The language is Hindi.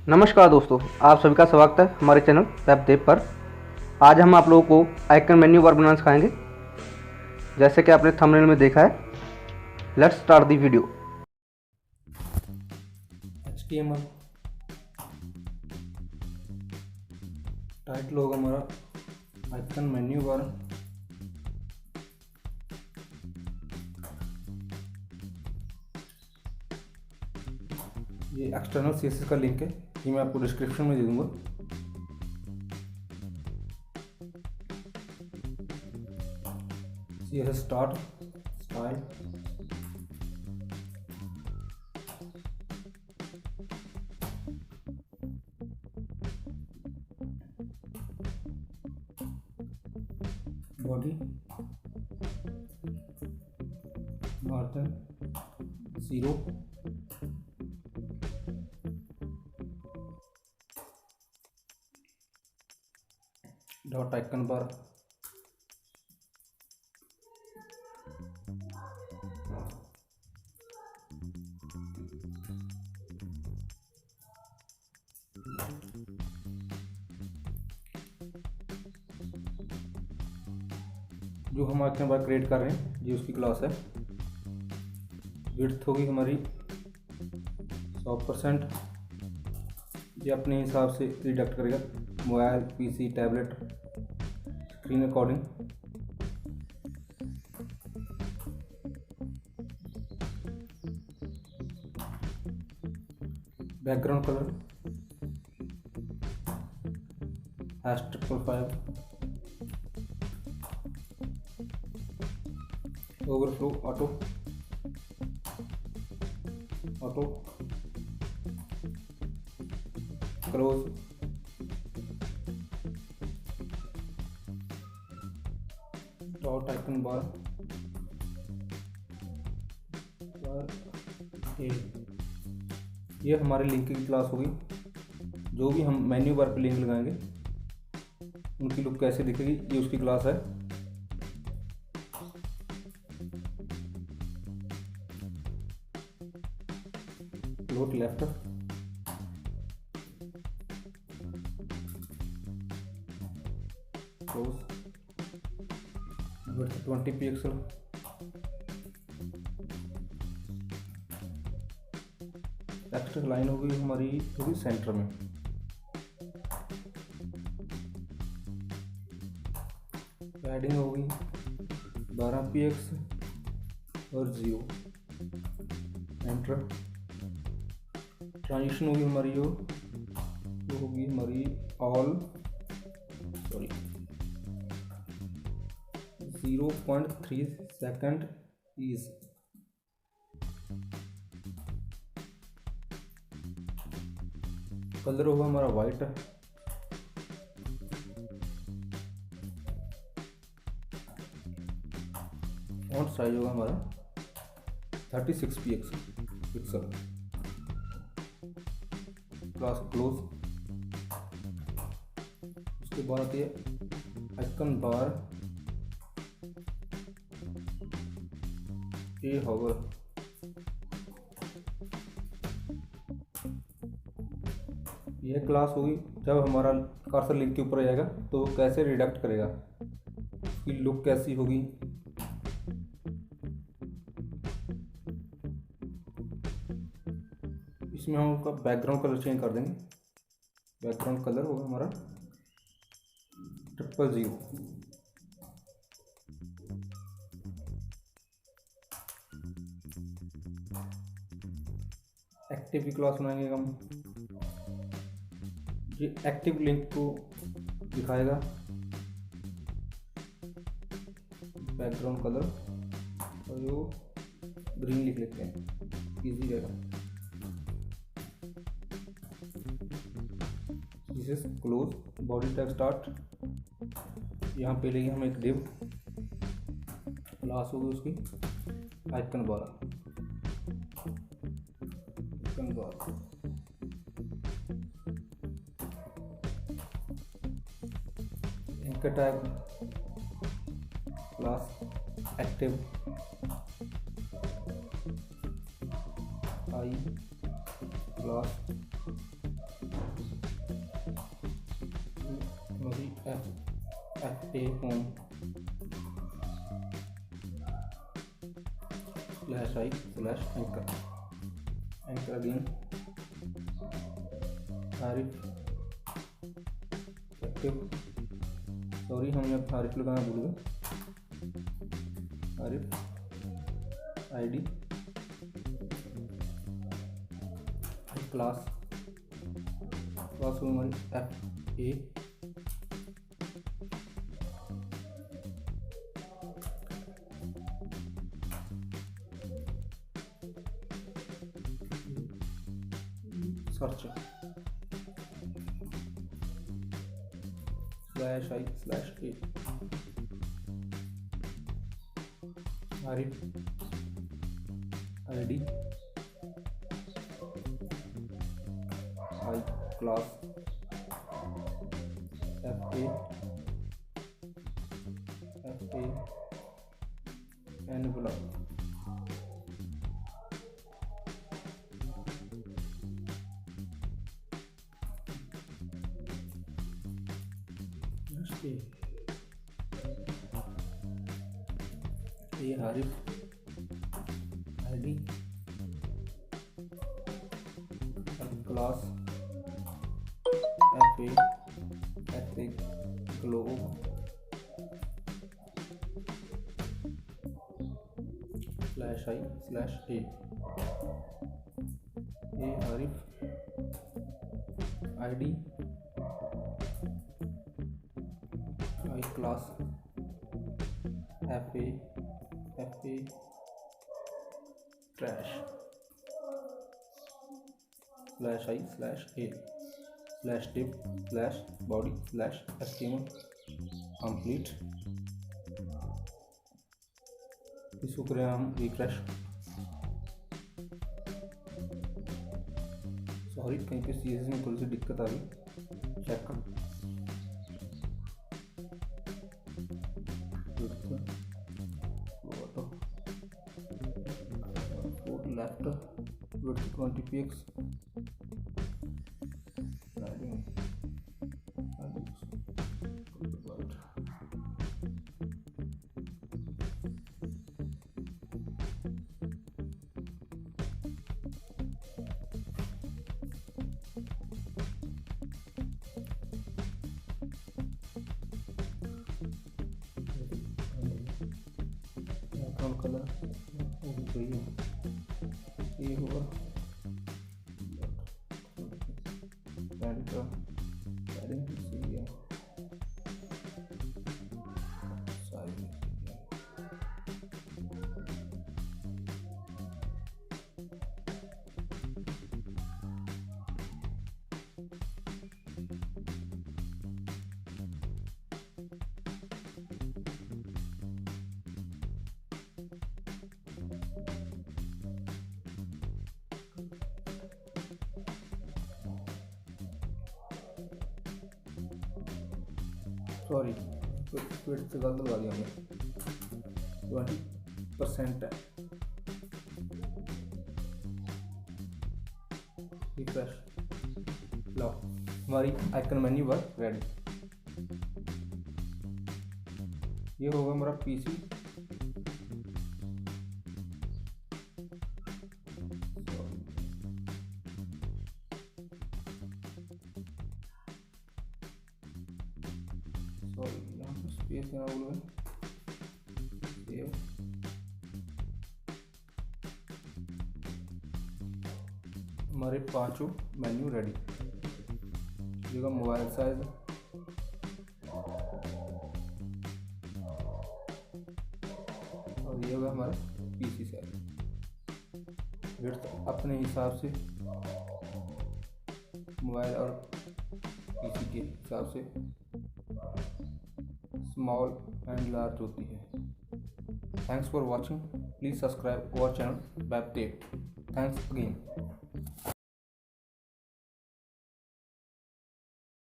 नमस्कार दोस्तों, आप सभी का स्वागत है हमारे चैनल वेब देव पर। आज हम आप लोगों को आइकन मेन्यू बार बनाना सिखाएंगे, जैसे कि आपने थंबनेल में देखा है। Let's start the video. HTML title होगा हमारा आइकन मेन्यू बार। ये एक्सटर्नल CSS का लिंक है, ये मैं आपको डिस्क्रिप्शन में दे दूंगा। CSS start style, body margin 0, dot icon bar, जो हम आइकन बार क्रिएट कर रहे हैं ये उसकी क्लास है। विड्थ होगी हमारी 100%, ये अपने हिसाब से रिडक्ट करेगा, mobile, PC, tablet, screen according. Background colour #555, overflow auto close, dot icon bar ये हमारे लिंक की क्लास होगी। जो भी हम मेन्यू बार पे लिंक लगाएंगे उनकी लुक कैसे दिखेगी, ये उसकी क्लास है। Float left, close, width 20 pixel, text line होगी हमारी होगी सेंटर में, पैडिंग होगी 12 px और 0, एंटर। ट्रांजिशन होगी हमारी जो होगी हमारी ऑल 0.3 सेकंड इज। कलर होगा हमारा वाइट, फॉन्ट साइज होगा हमारा 36 पिक्सल, क्लास क्लोज। उसके बाद ये आइकन बार ये होगा ये क्लास होगी। जब हमारा कर्सर लिंक के ऊपर आ जाएगा तो कैसे रिडक्ट करेगा, उसकी लुक कैसी होगी। इसमें हम उसका बैकग्राउंड कलर चेंज कर देंगे। बैकग्राउंड कलर होगा हमारा 000। एक्टिव की क्लास बनाएंगे हम, ये एक्टिव लिंक को दिखाएगा। बैकग्राउंड कलर और जो ग्रीन लिख लेते हैं, इजी रहेगा। This is close, body tag start. यहाँ पे लेंगे हम एक डिव, क्लास होगी उसकी आइकन बार, इनका टैग क्लास एक्टिव आई class FA home /i/anchor again Arif active, sorry हम यहाँ आरिफ लगाना भूल गए, आरिफ ID क्लास हुई हमारी FA search /i/a Arif ID I class FA envelope ये Arif ID class FA globe /i/a ये Arif ID I class FA trash /i/a/div/body/html complete। इसको करें हम रिफ्रेश, सॉरी कहीं पे CSS में थोड़ी सी दिक्कत आ गई, चेक कर left width 20 px कलर ये होगा सॉरी फिर से गलत लगा दिया हमने, 20% है। रिफ्रेश, लो हमारी आइकन मेन्यू बार रेडी। ये होगा हमारा पीसी, यहाँ पर स्पेस देना बोलो है, सेव। हमारे पांचों मेन्यू रेडी। ये होगा मोबाइल साइज, और ये होगा हमारा पीसी साइज। विड्थ अपने हिसाब से मोबाइल और पीसी के हिसाब से स्मॉल एंड लार्ज होती है। Thanks for watching, please subscribe our channel web tape. Thanks again.